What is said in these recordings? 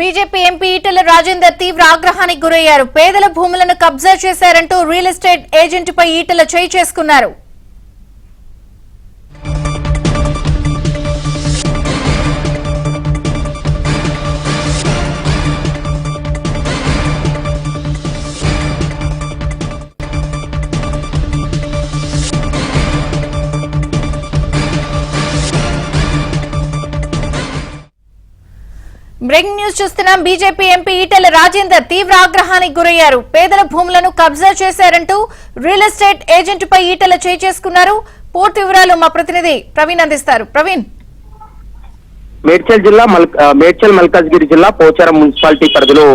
BJP MP Etela Rajender తీవ్ర ఆగ్రహానికి గురయ్యారు. పేదల భూములను కబ్జా చేశారంటూ రియల్ ఎస్టేట్ ఏజెంట్పై ఈటెల చేయి చేసుకున్నారు. బ్రేకింగ్ న్యూస్ చూస్తున్నాం. బీజేపీ ఎంపీ ఈటెల రాజేందర్ తీవ్ర ఆగ్రహానికి గురయ్యారు. పేదల భూములను కబ్జా చేశారంటూ రియల్ ఎస్టేట్ ఏజెంట్ పై ఈటెల చేయి చేసుకున్నారు. పూర్తి వివరాలు మా ప్రతినిధి ప్రవీణ్ అందిస్తారు. ప్రవీణ్, మేడ్చల్ మల్కాజ్గిరి జిల్లా పోచారం మున్సిపాలిటీ పరిధిలో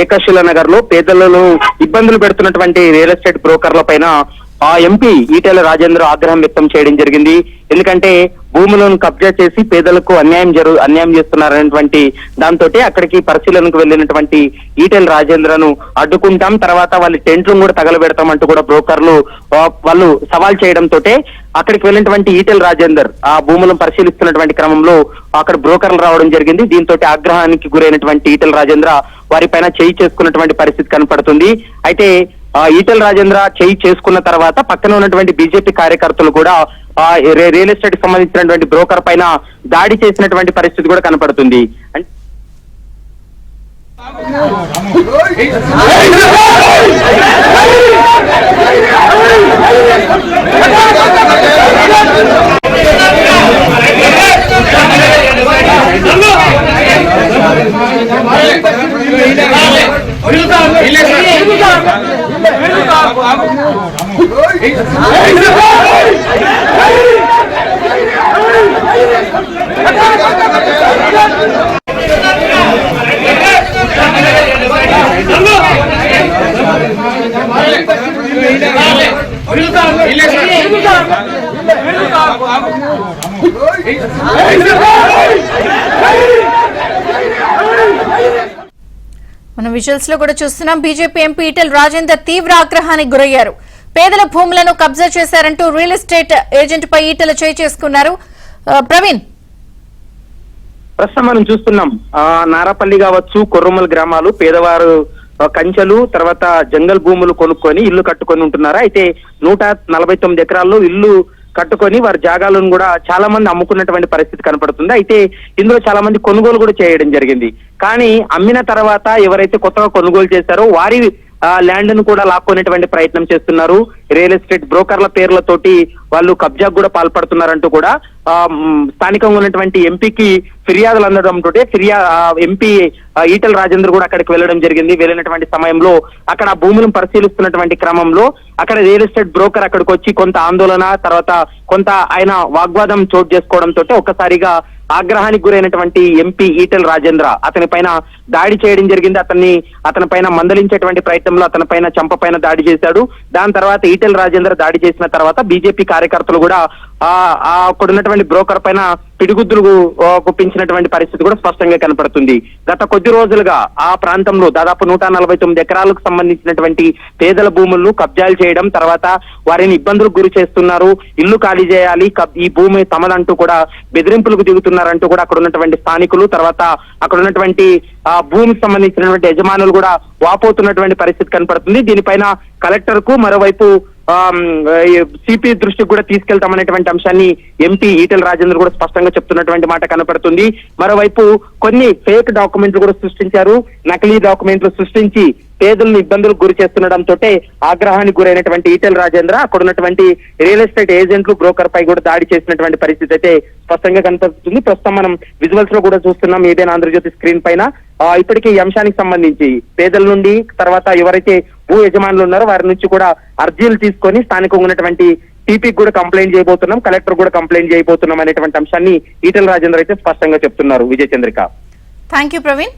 ఏకశిల నగర్ లో పేదలను ఇబ్బందులు పెడుతున్నటువంటి రియల్ ఎస్టేట్ బ్రోకర్ల పైన ఆ ఎంపీ ఈటెల రాజేందర్ ఆగ్రహం వ్యక్తం చేయడం జరిగింది. ఎందుకంటే భూములను కబ్జా చేసి పేదలకు అన్యాయం చేస్తున్నారనేటువంటి దాంతో అక్కడికి పరిశీలనకు వెళ్లినటువంటి ఈటెల రాజేంద్రను అడ్డుకుంటాం, తర్వాత వాళ్ళ టెంట్లు కూడా తగలబెడతామంటూ కూడా బ్రోకర్లు వాళ్ళు సవాల్ చేయడంతో అక్కడికి వెళ్ళినటువంటి ఈటెల రాజేందర్ ఆ భూములను పరిశీలిస్తున్నటువంటి క్రమంలో అక్కడ బ్రోకర్లు రావడం జరిగింది. దీంతో ఆగ్రహానికి గురైనటువంటి ఈటెల రాజేంద్ర వారిపైన చేయి చేసుకున్నటువంటి పరిస్థితి కనపడుతుంది. అయితే ఈటెల రాజేంద్ర చేయి చేసుకున్న తర్వాత పక్కన ఉన్నటువంటి బీజేపీ కార్యకర్తలు కూడా రియల్ ఎస్టేట్ కి సంబంధించినటువంటి బ్రోకర్ పైన దాడి చేసినటువంటి పరిస్థితి కూడా కనపడుతుంది. మనం విజువల్స్ లో కూడా చూస్తున్నాం. బీజేపీ ఎంపీ ఈటెల రాజేందర్ తీవ్ర ఆగ్రహానికి గురయ్యారు. పేదల భూములను కబ్జా చేశారంటూ రియల్ ఎస్టేట్ ఏజెంట్ పై ఈటెల చేయి చేసుకున్నారు. ప్రవీణ్, ప్రస్తుతం మనం చూస్తున్నాం నారాపల్లి కావచ్చు, కొర్రమల్ గ్రామాలు పేదవారు కంచెలు తర్వాత జంగల్ భూములు కొనుక్కొని ఇల్లు కట్టుకొని ఉంటున్నారు. అయితే 149 ఎకరాల్లో ఇల్లు కట్టుకొని వారి జాగాలను కూడా చాలా మంది అమ్ముకున్నటువంటి పరిస్థితి కనపడుతుంది. అయితే ఇందులో చాలా మంది కొనుగోలు కూడా చేయడం జరిగింది. కానీ అమ్మిన తర్వాత ఎవరైతే కొత్తగా కొనుగోలు చేశారో వారి ల్యాండ్ ను కూడా లాక్కునేటువంటి ప్రయత్నం చేస్తున్నారు. రియల్ ఎస్టేట్ బ్రోకర్ల పేర్లతోటి వాళ్ళు కబ్జాకు కూడా పాల్పడుతున్నారంటూ కూడా స్థానికంగా ఉన్నటువంటి ఎంపీకి ఫిర్యాదులు అందడంతో ఎంపీ ఈటెల రాజేందర్ కూడా అక్కడికి వెళ్ళడం జరిగింది. వెళ్ళినటువంటి సమయంలో అక్కడ భూములను పరిశీలిస్తున్నటువంటి క్రమంలో అక్కడ రియల్ ఎస్టేట్ బ్రోకర్ అక్కడికి వచ్చి కొంత ఆందోళన తర్వాత కొంత ఆయన వాగ్వాదం చోటు చేసుకోవడంతో ఒక్కసారిగా ఆగ్రహానికి గురైనటువంటి ఎంపీ ఈటెల రాజేంద్ర అతని పైన దాడి చేయడం జరిగింది. అతని పైన మందలించేటువంటి ప్రయత్నంలో అతని పైన చంప పైన దాడి చేశాడు. దాని తర్వాత ఈటెల రాజేంద్ర దాడి చేసిన తర్వాత బీజేపీ కార్యకర్తలు కూడా అక్కడ ఉన్నటువంటి బ్రోకర్ పైన పిడిగుద్దులు గుప్పించినటువంటి పరిస్థితి కూడా స్పష్టంగా కనపడుతుంది. గత కొద్ది రోజులుగా ఆ ప్రాంతంలో దాదాపు 149 ఎకరాలకు సంబంధించినటువంటి పేదల భూములను కబ్జాలు చేయడం, తర్వాత వారిని ఇబ్బందులకు గురి చేస్తున్నారు, ఇల్లు ఖాళీ చేయాలి, ఈ భూమి తమదంటూ కూడా బెదిరింపులకు దిగుతున్నారంటూ కూడా అక్కడ ఉన్నటువంటి స్థానికులు తర్వాత అక్కడ ఉన్నటువంటి భూమికి సంబంధించినటువంటి యజమానులు కూడా వాపోతున్నటువంటి పరిస్థితి కనపడుతుంది. దీనిపైన కలెక్టర్ కు మరోవైపు సిపి దృష్టికి కూడా తీసుకెళ్తామనేటువంటి అంశాన్ని ఎంపీ ఈటెల రాజేందర్ కూడా స్పష్టంగా చెప్తున్నటువంటి మాట కనపడుతుంది. మరోవైపు కొన్ని ఫేక్ డాక్యుమెంట్లు కూడా సృష్టించారు, నకిలీ డాక్యుమెంట్లు సృష్టించి పేదలను ఇబ్బందులకు గురి చేస్తుండడంతో ఆగ్రహానికి గురైనటువంటి ఈటెల రాజేంద్ర అక్కడ ఉన్నటువంటి రియల్ ఎస్టేట్ ఏజెంట్లు బ్రోకర్ పై కూడా దాడి చేసినటువంటి పరిస్థితి అయితే స్పష్టంగా కనపడుతుంది. ప్రస్తుతం మనం విజువల్స్ లో కూడా చూస్తున్నాం ఏదైనా ఆంధ్రజ్యోతి స్క్రీన్ పైన. ఇప్పటికీ ఈ అంశానికి సంబంధించి పేదల నుండి తర్వాత ఎవరైతే భూ యజమానులు ఉన్నారో వారి నుంచి కూడా అర్జీలు తీసుకొని స్థానికంగా ఉన్నటువంటి టీపీకి కూడా కంప్లైంట్ చేయబోతున్నాం, కలెక్టర్ కూడా కంప్లైంట్ చేయబోతున్నాం అనేటువంటి అంశాన్ని ఈటెల రాజేందర్ అయితే స్పష్టంగా చెప్తున్నారు. విజయ చంద్రిక. Thank you Praveen.